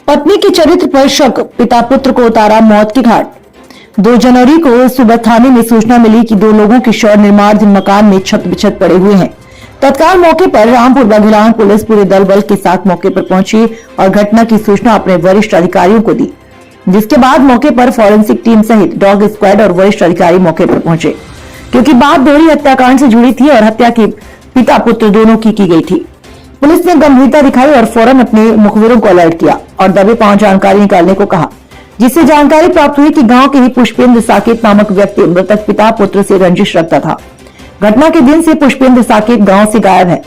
पत्नी के चरित्र पर शक, पिता पुत्र को उतारा मौत के घाट। 2 जनवरी को सुबह थाने में सूचना मिली कि 2 लोगों के शव निर्माणाधीन मकान में छत बिछत पड़े हुए हैं। तत्काल मौके पर रामपुर बघेलान पुलिस पूरे दल बल के साथ मौके पर पहुंची और घटना की सूचना अपने वरिष्ठ अधिकारियों को दी, जिसके बाद मौके पर फॉरेंसिक टीम सहित डॉग स्क्वाड और वरिष्ठ अधिकारी मौके पर पहुंचे, क्योंकि बात दोहरी हत्याकांड से जुड़ी थी और हत्या के पिता पुत्र दोनों की गई थी। पुलिस ने गंभीरता दिखाई और फौरन अपने मुखबिरों को अलर्ट किया और दबे पांव जानकारी निकालने को कहा, जिससे जानकारी प्राप्त हुई कि गांव के ही पुष्पेंद्र साकेत नामक व्यक्ति मृतक पिता पुत्र से रंजिश रखता था। घटना के दिन से पुष्पेंद्र साकेत गांव से गायब है,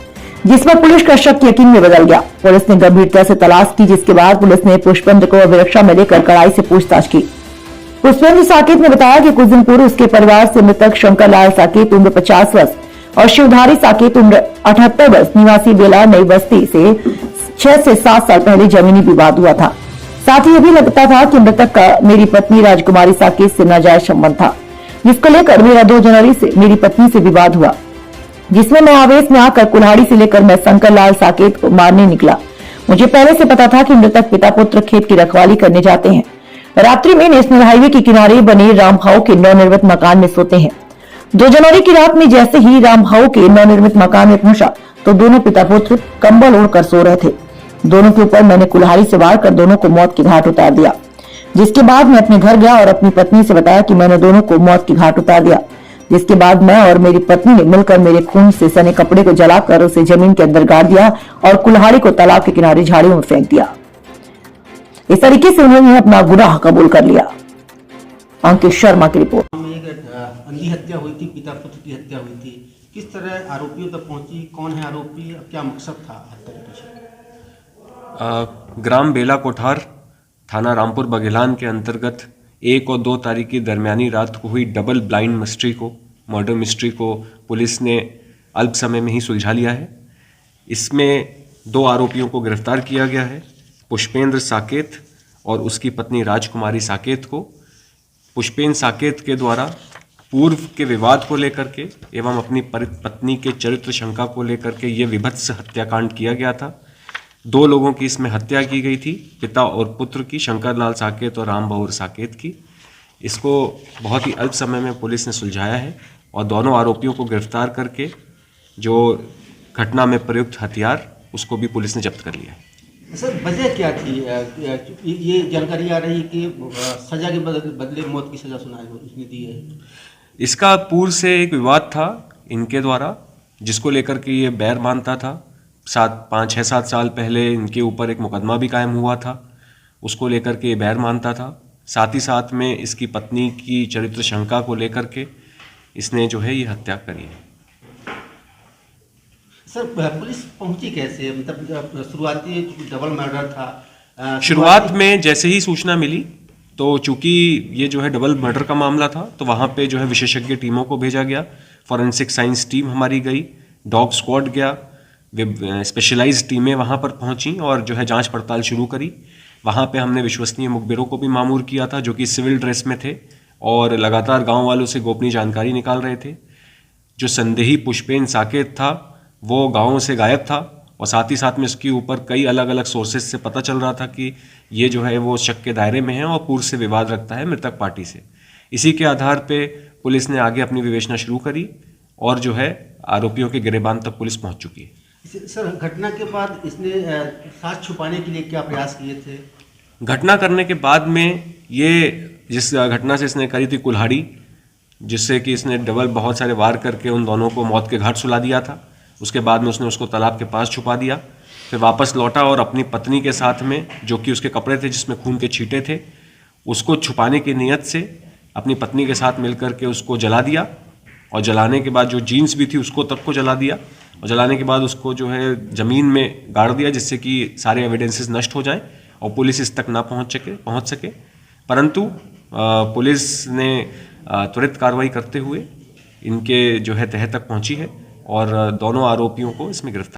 जिसमें पुलिस का शक यकीन में बदल गया। पुलिस ने गंभीरता से तलाश की, जिसके बाद पुलिस ने पुष्पेंद्र को अभिरक्षा में लेकर कड़ाई से पूछताछ की। पुष्पेंद्र साकेत ने बताया कि कुछ दिन पूर्व उसके परिवार से मृतक शंकर लाल साकेत उम्र 50 वर्ष और शिवधारी साकेत उम्र 78 वर्ष निवासी बेला नई बस्ती से 6 से 7 साल पहले जमीनी विवाद हुआ था। साथ ही यह भी लगता था कि मृतक का मेरी पत्नी राजकुमारी साकेत से नाजायज संबंध था, जिसको लेकर मेरा 2 जनवरी से मेरी पत्नी से विवाद हुआ, जिसमें मैं आवेश में आकर कुल्हाड़ी से लेकर मैं शंकर लाल साकेत को मारने निकला। मुझे पहले से पता था कि मृतक पिता पुत्र खेत की रखवाली करने जाते हैं। रात्रि में नेशनल हाईवे के किनारे बने रामभाऊ के नवनिर्मित मकान में सोते हैं। 2 जनवरी की रात में जैसे ही रामभाऊ के नवनिर्मित मकान में पहुंचा तो दोनों पिता पुत्र कंबल ओढ़कर सो रहे थे। दोनों के ऊपर मैंने कुल्हाड़ी से वार कर दोनों को मौत के घाट उतार दिया, जिसके बाद मैं अपने घर गया और अपनी पत्नी से बताया कि मैंने दोनों को मौत के घाट उतार दिया। जिसके बाद मैं और मेरी पत्नी ने मिलकर मेरे खून से सने कपड़े को जलाकर उसे जमीन के अंदर गाड़ दिया और कुल्हाड़ी को तालाब के किनारे झाड़ियों में फेंक दिया। इस तरीके से उन्होंने अपना गुनाह कबूल कर लिया। अंकित शर्मा की रिपोर्ट। अंधी हत्या हुई थी, पिता पुत्र की हत्या हुई थी। किस तरह आरोपियों तक पहुंची, कौन है आरोपी, क्या मकसद था हत्या के पीछे? ग्राम बेला कोठार, थाना रामपुर बघेलान के अंतर्गत 1 और 2 तारीख की दरमियानी रात को हुई डबल ब्लाइंड मिस्ट्री को, मर्डर मिस्ट्री को पुलिस ने अल्प समय में ही सुलझा लिया है। इसमें 2 आरोपियों को गिरफ्तार किया गया है, पुष्पेंद्र साकेत और उसकी पत्नी राजकुमारी साकेत को। पुष्पेंद्र साकेत के द्वारा पूर्व के विवाद को लेकर के एवं अपनी पत्नी के चरित्र शंका को लेकर के ये विभत्स हत्याकांड किया गया था। 2 लोगों की इसमें हत्या की गई थी, पिता और पुत्र की, शंकर लाल साकेत और रामभाऊ साकेत की। इसको बहुत ही अल्प समय में पुलिस ने सुलझाया है और दोनों आरोपियों को गिरफ्तार करके जो घटना में प्रयुक्त हथियार उसको भी पुलिस ने जब्त कर लिया है। सर, वजह क्या थी? ये जानकारी आ रही कि सजा के बदले मौत की सजा सुनाई उसने दी है। इसका पूर्व से एक विवाद था इनके द्वारा, जिसको लेकर के ये बैर मानता था। 5-6-7 साल पहले इनके ऊपर एक मुकदमा भी कायम हुआ था, उसको लेकर के ये बैर मानता था। साथ ही साथ में इसकी पत्नी की चरित्र शंका को लेकर के इसने जो है ये हत्या करी है। सर, पुलिस पहुंची कैसे? मतलब शुरुआती डबल मर्डर था। शुरुआत में जैसे ही सूचना मिली तो चूंकि ये जो है डबल मर्डर का मामला था तो वहाँ पे जो है विशेषज्ञ टीमों को भेजा गया। फॉरेंसिक साइंस टीम हमारी गई, डॉग स्क्वाड गया, स्पेशलाइज्ड टीमें वहाँ पर पहुँची और जो है जांच पड़ताल शुरू करी। वहाँ पे हमने विश्वसनीय मुखबिरों को भी मामूर किया था, जो कि सिविल ड्रेस में थे और लगातार गाँव वालों से गोपनीय जानकारी निकाल रहे थे। जो संदेही पुष्पेंद्र साकेत था वो गाँव से गायब था और साथ ही साथ में उसके ऊपर कई अलग अलग सोर्सेज से पता चल रहा था कि ये जो है वो शक के दायरे में है और पूर्व से विवाद रखता है मृतक पार्टी से। इसी के आधार पे पुलिस ने आगे अपनी विवेचना शुरू करी और जो है आरोपियों के गिरेबान तक पुलिस पहुंच चुकी है। सर, घटना के बाद इसने साथ छुपाने के लिए क्या प्रयास किए थे? घटना करने के बाद में ये जिस घटना से इसने करी थी कुल्हाड़ी, जिससे कि इसने डबल बहुत सारे वार करके उन दोनों को मौत के घाट सुला दिया था। उसके बाद में उसने उसको तालाब के पास छुपा दिया, फिर वापस लौटा और अपनी पत्नी के साथ में, जो कि उसके कपड़े थे जिसमें खून के छींटे थे, उसको छुपाने की नीयत से अपनी पत्नी के साथ मिलकर के उसको जला दिया और जलाने के बाद जो जीन्स भी थी उसको तक को जला दिया और जलाने के बाद उसको जो है ज़मीन में गाड़ दिया, जिससे कि सारे एविडेंसेस नष्ट हो जाएं और पुलिस इस तक ना पहुंच सके। परंतु पुलिस ने त्वरित कार्रवाई करते हुए इनके जो है तह तक पहुंची है और दोनों आरोपियों को इसमें गिरफ्तार